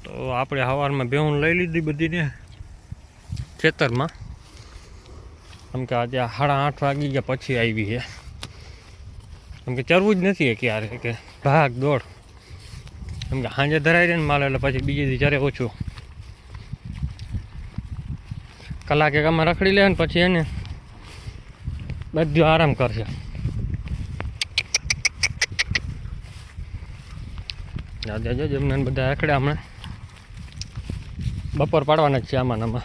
તો આપણે સવારમાં બેહું લઈ લીધી બધીને ખેતરમાં, કેમ કે આજે 8:30 વાગી ગયા પછી આવી છે, કેમ કે ચરવું જ નથી ક્યારે કે ભાગ દોડ, કેમ કે સાંજે ધરાઈ જાય ને માલ એટલે પછી બીજી દી ચરે ઓછું. કલાક એક આમાં રખડી લે ને પછી એને બધું આરામ કરશે. આજે જમને બધા રખડ્યા, હમણાં બપોર પાડવાના જ છે આમાં.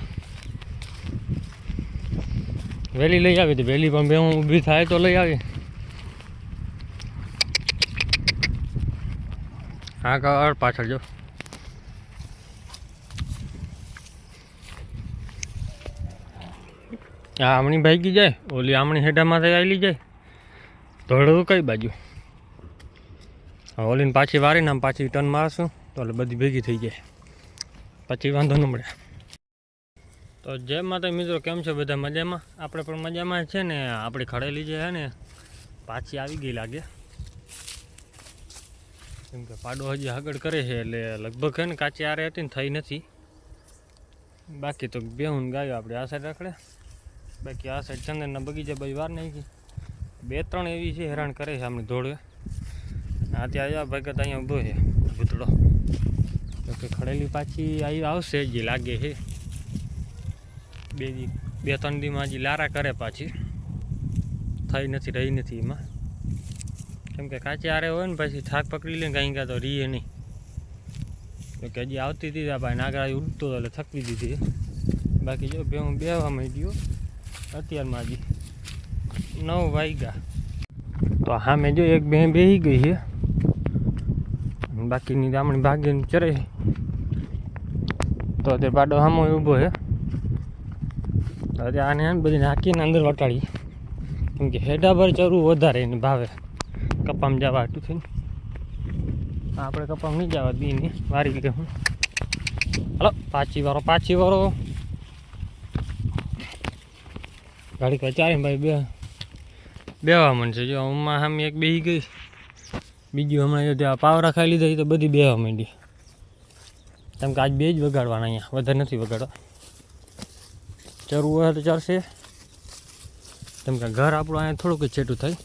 વહેલી લઈ આવી હતી, વહેલી પણ બે હું ઊભી થાય તો લઈ આવી. હા કર પાછળ જો આ આમણી ભાગી જાય, ઓલી આમણી હેઠામાંથી આવેલી જાય, ધોળવું કઈ બાજુ. ઓલીને પાછી વારીને આમ પાછી ટર્ન મારશું તો એટલે બધી ભેગી થઈ જાય, પછી વાંધો ન મળે. તો જય માતા મિત્રો, કેમ છે બધા? મજામાં? આપણે પણ મજામાં છે ને. આપણી ખડેલી જે છે ને પાછી આવી ગઈ લાગે, કેમ કે પાડો હજી આગળ કરે છે એટલે લગભગ છે ને કાચી આરે હતી ને થઈ નથી. બાકી તો બેહું ગાયો આપણે આ સાઈડ રખડે, બાકી આ સાઈડ ચંદનના બગીચા બાજુ વાર નાખી. 2-3 એવી છે હેરાન કરે છે આમને દોડવે. અત્યારે આ ભગત અહીંયા ઊભો છે ભૂતળો, તો કે ખડેલી પાછી આવી આવશે જે લાગે છે. 2-3 દીમાં હજી લારા કરે, પાછી થઈ નથી, રહી નથી એમાં, કેમ કે કાચી આરે હોય ને પછી થાક પકડી લે ને કાંઈ કાં તો રીએ નહીં. તો કે હજી આવતી હતી ભાઈ નાગરા ઉડતો હતો એટલે થકવી દીધી. બાકી જો બે હું બેહવા માંડ્યો અત્યારમાં હજી 9 વાગ્યા. તો હા મેં જો એક બે બેસી ગઈ છે, બાકીની દામણી ભાગીને ચરે છે. તો તે પાડો સામો ઊભો છે. હવે આને બધી નાખીને અંદર વટાડી, કેમ કે હેડા પર ચરવું વધારે એને ભાવે. કપામાં જવા હાટું થઈને આપણે કપામાં નહીં જવા દઈએ, વારી લે હું. હાલો પાછી વારો ગાડી કચારી ભાઈ બેવા મનશે. જો હમણાં સામે એક બેસી ગઈ, બીજું હમણાં જો ત્યાં પાવરા ખાઈ લીધા તો બધી બેવા માંડી, કેમ કે આજ 2 જ વગાડવાના, અહીંયા વધારે નથી વગાડવા. ચરવું હોય તો ચરશે, કેમ કે ઘર આપણું અહીંયા થોડુંક જ છેટું થાય.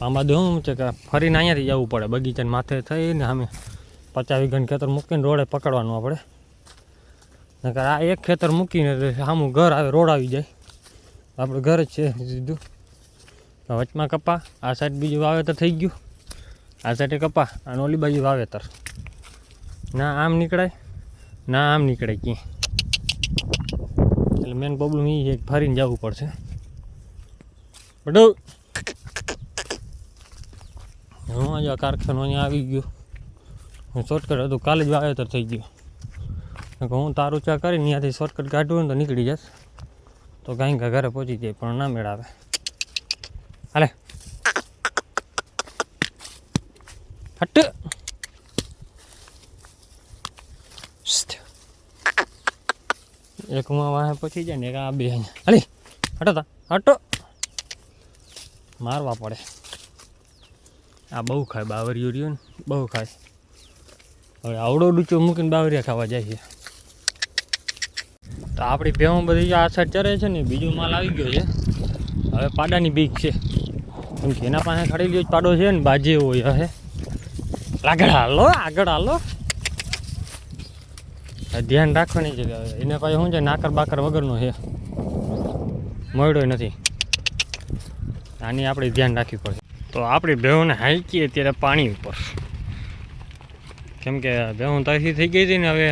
આમાં શું છે કે ફરીને અહીંયાથી જવું પડે, બગીચાને માથે થઈને સામે 50 વીઘાનું ખેતર મૂકીને રોડે પકડવાનું આપણે. નકર આ એક ખેતર મૂકીને સામું ઘર આવે, રોડ આવી જાય, આપણે ઘર જ છે સીધું. વચમાં કપા, આ સાઈડ બીજું વાવેતર થઈ ગયું, આ સાઈડે કપા અને ઓલી બાજુ વાવેતર. ના આમ નીકળાય ના આમ નીકળાય ક્યાંય, એટલે મેન પ્રોબ્લેમ એ છે કે ફરીને જવું પડશે. બટું હું આજે કારખાનો અહીંયા આવી ગયો, હું શોર્ટકટ હતું, કાલે જ વાવેતર થઈ ગયું. હું તારું ચા કરીને ત્યાંથી શોર્ટકટ કાઢવું ને તો નીકળી જશે, તો કાંઈ ઘરે પહોંચી જાય, પણ ના મેળાવે. હાલે હટ, એક માં વાહે પહોંચી જાય ને એક આ બે અહીંયા. હાલી હટો મારવા પડે. આ બહુ ખાય, બાવરિયું રહ્યું ને બહુ ખાય. હવે આવડો ડૂચો મૂકીને બાવરિયા ખાવા જાય છે. તો આપણી ભેહું બધી આ સાઈડ ચરે છે ને, બીજો માલ આવી ગયો છે. હવે પાડાની બીક છે, કેમ કે એના પાસે ખડેલી જ પાડો છે ને, બાજે હોય હે. આગળ હાલો ધ્યાન રાખવાની છે. એને પાસે શું છે, નાકર બાકર વગરનો છે, મળ્યો નથી. આની આપણે ધ્યાન રાખવી પડશે. તો આપણી ભેહુંને હાંકીએ ત્યારે પાણી ઉપર, કેમ કે ભેહું તરસી થઈ ગઈ હતી ને, હવે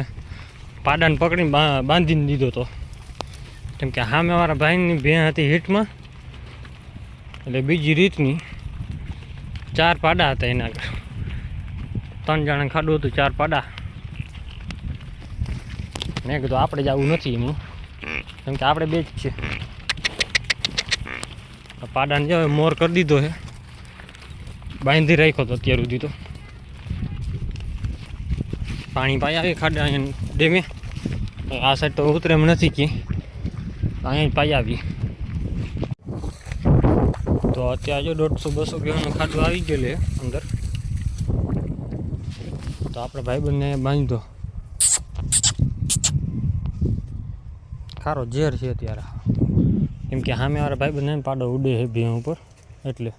પાડાને પકડીને બાંધીને દીધો હતો, કેમ કે સામે મારા ભાઈની ભેં હતી હીટમાં, એટલે બીજી રીતની 4 પાડા હતા એના આગળ. 3 જણા ખાડું હતું, 4 પાડા. મેં કીધું આપણે જ આવું નથી એમનું, કેમ કે આપણે 2 જ છે. પાડાને જો મોર કરી દીધો છે, બાંધી રાખ્યો હતો અત્યાર સુધી. તો પાણી પાઈ આવી ખાડા અહીંયા ડેમે, આ સાઈડ તો ઉતરે એમ નથી કે અહીંયા પાઈ આવી. તો અત્યારે જો 150-200 કિલોનું ખાડું આવી ગયેલું અંદર. તો આપણે ભાઈબંધને બાંધો ખારો ઝેર છે અત્યારે, કેમ કે સામે વાળા ભાઈ બંને પાડો ઉડે છે ભેં ઉપર એટલે.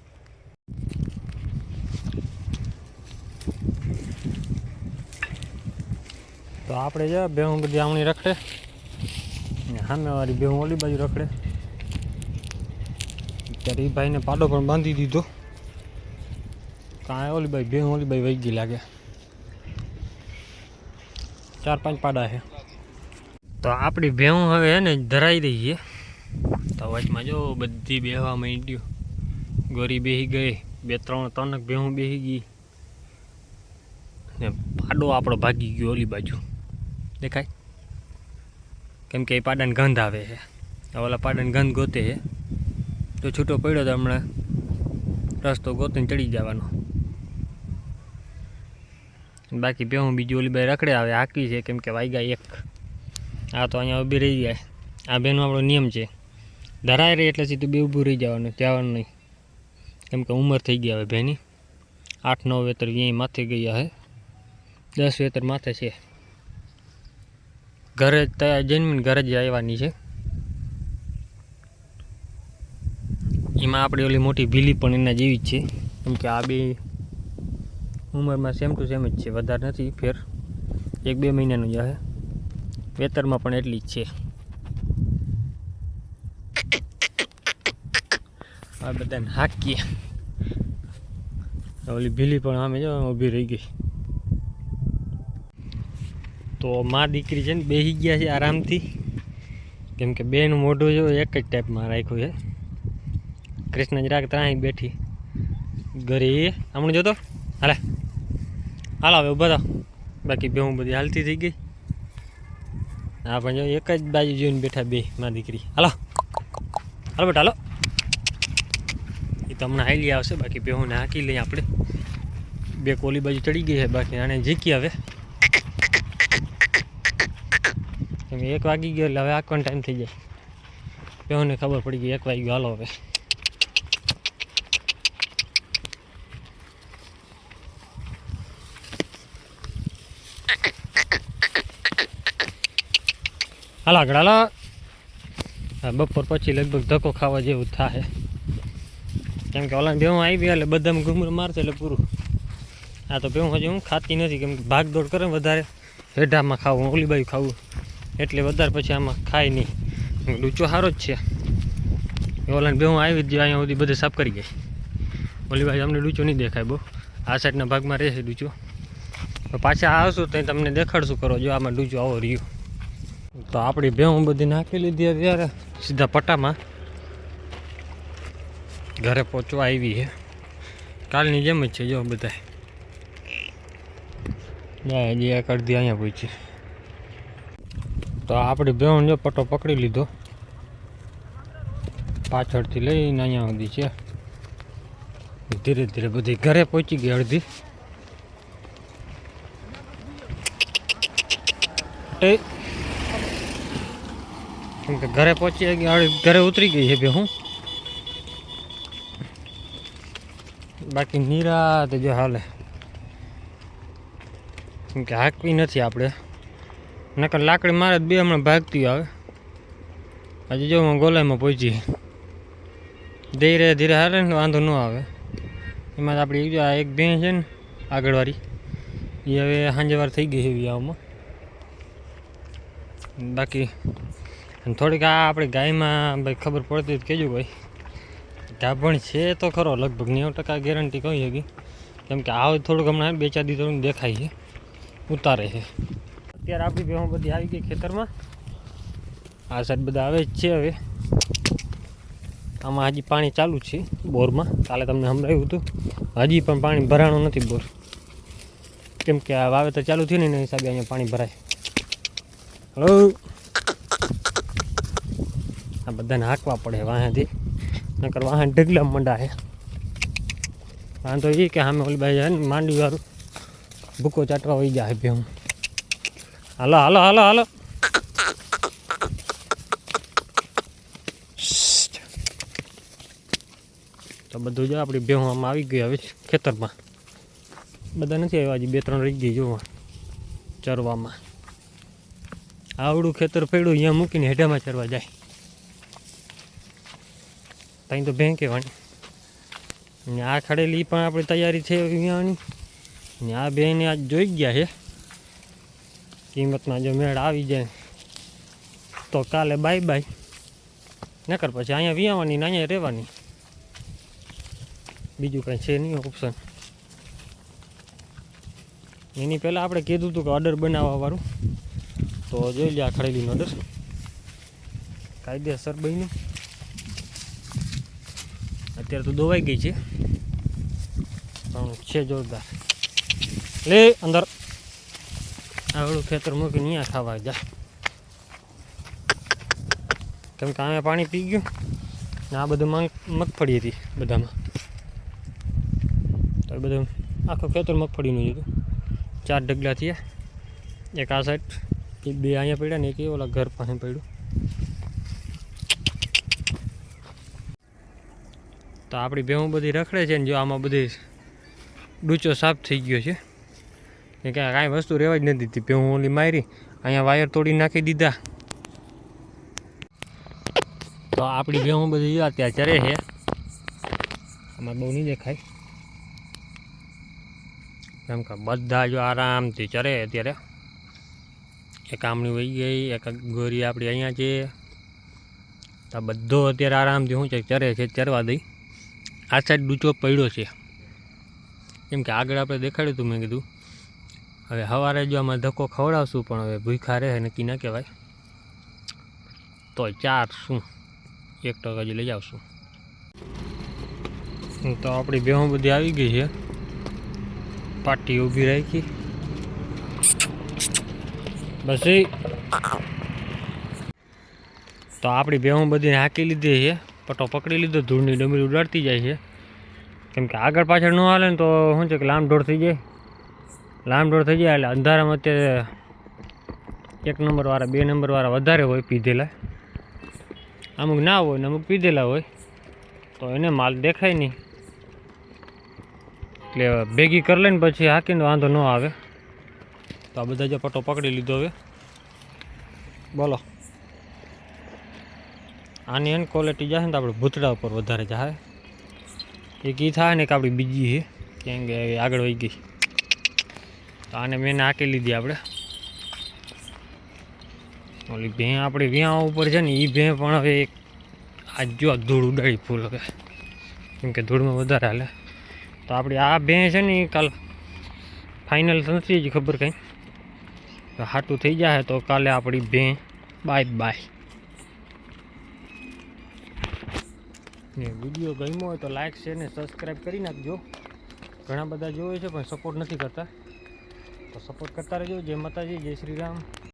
તો આપણે જ ભેં બધી આમણી રખડે, સામે વાળી ભેં ઓલી બાજુ રખડે. ત્યારે એ ભાઈને પાડો પણ બાંધી દીધો, કાંઈ ઓલી બાઈ ભેં ઓલી બાઈ વહી ગઈ લાગે. 4-5 પાડા છે. તો આપણી ભેહું હવે હે ને ધરાઈ રહી છે. તો વચમાં જો બધી બેહવા માંડ્યું, ગોરી બેસી ગઈ, 2-3 ભેહું બેસી ગઈ ને પાડો આપણો ભાગી ગયો ઓલી બાજુ દેખાય, કેમ કે એ પાડાને ગંધ આવે છે. ઓલા પાડાને ગંધ ગોતે છે, તો છૂટો પડ્યો તો હમણાં રસ્તો ગોતીને ચડી જવાનો. બાકી ભેહું બીજી ઓલી બાઈ રખડે આવે હાકી છે, કેમ કે વાગ્યા 1. આ તો અહીંયા ઊભી રહી જાય. આ બેનો આપણો નિયમ છે, ધરાય રહી એટલે સીધું બે ઊભું રહી જવાનું, જવાનું નહીં, કેમ કે ઉંમર થઈ ગઈ હવે ભેની. 8-9 વેતર વ્યાય માથે ગયા હે, 10 વેતર માથે છે. ઘરે તૈયાર જન્મીને ઘરે જ આવવાની છે. એમાં આપણી ઓલી મોટી ભીલી પણ એના જેવી જ છે, કેમ કે આ બે ઉંમરમાં સેમ ટુ સેમ જ છે, વધારે નથી ફેર. 1-2 મહિનાનું જ હશે, વેતરમાં પણ એટલી જ છે. આ બધાને હાકીએ. ઓલી ભીલી પણ આમે જો ઊભી રહી ગઈ. તો માં દીકરી છે ને બેસી ગયા છે આરામથી, કેમ કે બેનું મોઢું જો એક જ ટાઈપમાં રાખ્યું છે. કૃષ્ણ જરાક ત્રાહી બેઠી ઘરે હમણાં જોતો હાલે હાલો હવે ઊભા થાવ. બાકી ભેહું બધી હાલતી થઈ ગઈ. હા પણ જો એક જ બાજુ જોઈને બેઠા બે માં દીકરી. હાલો હાલો બેટા હાલો. એ તો હમણાં હાલી આવશે, બાકી ભેહુંને હાંકી લઈએ આપણે. બે કોલી બાજુ ચડી ગઈ છે, બાકી આને જીકી હવે, કેમ 1 વાગી ગયો એટલે હવે આંકવાનો ટાઈમ થઈ જાય. ભેહુંને ખબર પડી ગઈ 1 વાગ્યો, હાલો હવે. હાલો આગળ હાલો. બપોર પછી લગભગ ધક્કો ખાવા જેવું થાય, કેમ કે ઓલા ભેહું આવી એટલે બધામાં ઘૂમર મારશે એટલે પૂરું. આ તો ભેહું હજી હું ખાતી નથી, કેમ કે ભાગદોડ કરે વધારે, હેઠામાં ખાવું ઓલી બાજુ ખાવું એટલે વધારે પછી આમાં ખાય નહીં. ડૂચો સારો જ છે. ઓલાને ભેહું આવી જ અહીંયા સુધી બધે સાફ કરી ગઈ. ઓલી બાજુ અમને ડૂચો નહીં દેખાય બહુ, આ સાઈડના ભાગમાં રહેશે ડૂચો. પાછા આવશું તો તમને દેખાડશું કરો, જો આમાં ડૂચો આવો રહ્યું. તો આપણી ભેહું બધી નાખી લીધી ત્યારે સીધા પટામાં ઘરે પહોંચવા આવી છે. કાલની જેમ જ છે જો બધા. હજી એક અડધી અહીંયા પહોંચી. તો આપણી ભેહું જો પટ્ટો પકડી લીધો, પાછળથી લઈને અહીંયા સુધી છે. ધીરે ધીરે બધી ઘરે પહોંચી ગઈ અડધી. કેમ કે ઘરે પહોંચી ગઈ, ઘરે ઉતરી ગઈ છે ભેહું. બાકી નિરાતે જો હાલે, કેમ કે હાંકવી નથી આપણે, નકર લાકડી મારે બે હમણાં ભાગતી આવે. હજી જો હું ગોલાઈમાં પહોંચી, ધીરે ધીરે હાલે ને વાંધો ન આવે. એમાં આપણી આ એક ભેં છે ને આગળવાળી, એ હવે સાંજે વાર થઈ ગઈ છે વિયાઓમાં. બાકી થોડીક આ આપણી ગાયમાં ભાઈ ખબર પડતી કહેજો ભાઈ, ગાભણ છે તો ખરો, લગભગ 90% ગેરંટી કહી શકી, કેમ કે આવ થોડુંક હમણાં 2-4 દી થોડુંક દેખાય છે, ઉતારે છે. અત્યારે આપણી ભેહું બધી આવી ગઈ ખેતરમાં. આ સાઈડ બધા આવે જ છે. હવે આમાં હજી પાણી ચાલુ છે બોરમાં, કાલે તમને સંભળાવ્યું હતું. હજી પણ પાણી ભરાણું નથી બોર, કેમ કે આ વાવેતર ચાલુ થયું ને એના હિસાબે અહીંયા પાણી ભરાય. હલો, આ બધાને હાંકવા પડે વાહેથી, નકર વાહન ઢગલા મંડા છે. વાંધો એ કે સામે ઓલી બાજુ ને માંડવી વાળું ભૂકો ચાટવા વહી જાય ભેહું. હાલો હાલો હાલો હાલો. તો બધું જો આપણી ભેહું આમાં આવી ગઈ હવે ખેતરમાં. બધા નથી આવ્યા હજી, 2-3 રહી ગઈ જોવા ચરવામાં. આવડું ખેતર પડ્યું અહીંયા મૂકીને હેઠામાં ચરવા જાય. ત્યાં તો ભેં કહેવાની. ને આ ખડેલી પણ આપણી તૈયારી છે વિયાની. ને આ બેને આજ જોઈ ગયા છે. કિંમતમાં જો મેળ આવી જાય તો કાલે બાય બાય, નકર પછી અહીંયા વિયાવાની ને અહીંયા રહેવાની. બીજું કંઈ છે નહીં ઓપ્શન. એની પહેલાં આપણે કીધું હતું કે ઓર્ડર બનાવવાવાળું, તો જોઈ લે આ ખડેલીનો ઓર્ડર કાયદેસર બન્યું. અત્યારે તો દોવાઈ ગઈ છે પણ છે જોરદાર. લે અંદર આવડું ખેતર મૂકીને અહીંયા ખાવા જા, કેમ કે આમે પાણી પી ગયું ને આ બધું મગફળી હતી બધામાં. તો એ બધું આખું ખેતર મગફળીનું જ હતું. 4 ઢગલા થયા, એક આ સાઈડ, એક 2 અહીંયા પડ્યા ને એક એ ઓલા ઘર પાસે પડ્યું. તો આપણી ભેહું બધી રખડે છે ને જો આમાં બધી ડૂચો સાફ થઈ ગયો છે કે કાંઈ વસ્તુ રહેવા જ નથી દીધી. ભેહું ઓલી મારી અહીંયા વાયર તોડી નાખી દીધા. તો આપણી ભેહું બધી અત્યારે ચરે છે. આમાં બહુ નહીં દેખાય કેમ કે બધા જો આરામથી ચરે અત્યારે. એક આમણી વહી ગઈ, એક ગોરી આપણી અહીંયા છે. તો બધો અત્યારે આરામથી શું છે ચરે છે, ચરવા દઈ. આ સાઈડ ડૂચો પડ્યો છે કેમ કે આગળ આપણે દેખાડ્યું હતું. મેં કીધું હવે સવારે જો આમાં ધક્કો ખવડાવશું પણ હવે ભૂખા રહે નક્કી ના કહેવાય. તો 4 શું 1 જ લઈ આવશું. તો આપણી ભેહું બધી આવી ગઈ છે. પાટી ઊભી રાખી બસ. તો આપણી ભેહું બધી હાંકી લીધી છે, પટ્ટો પકડી લીધો, ધૂળની ડમરી ઉડાડતી જાય છે. કેમ કે આગળ પાછળ ન હાલે ને તો શું છે કે લામઢોળ થઈ જાય. લામઢોળ થઈ જાય એટલે અંધારામાં અત્યારે 1 નંબરવાળા 2 નંબરવાળા વધારે હોય પીધેલા, અમુક ના હોય ને અમુક પીધેલા હોય, તો એને માલ દેખાય નહીં. એટલે ભેગી કરી લઈને પછી હાંકીને વાંધો ન આવે. તો આ બધા જે પટ્ટો પકડી લીધો હવે બોલો. આની એન ક્વોલિટી જશે ને તો આપણે ભૂતડા ઉપર વધારે જાય. એક એ થાય ને એક આપણી બીજી છે કેમ કે આગળ વહી ગઈ. તો આને મેં હાંકી લીધી આપણે. ઓલી ભેં આપણી વ્યાં ઉપર છે ને એ ભેં પણ હવે આજ જો ધૂળ ઉડાડી ફૂલ હવે, કેમ કે ધૂળમાં વધારે હાલે. તો આપણી આ ભેં છે ને એ કાલ ફાઇનલ નથી જ ખબર કંઈ. તો હાટું થઈ જાય તો કાલે આપણી ભેં બાય બાય. ને વિડીયો ગમ્યો હોય તો લાઇક શેર ને સબસ્ક્રાઈબ કરી નાખજો. ઘણા બધા જોવે છે પણ સપોર્ટ નથી કરતા, તો સપોર્ટ કરતા રહેજો. જય માતાજી, જય શ્રી રામ.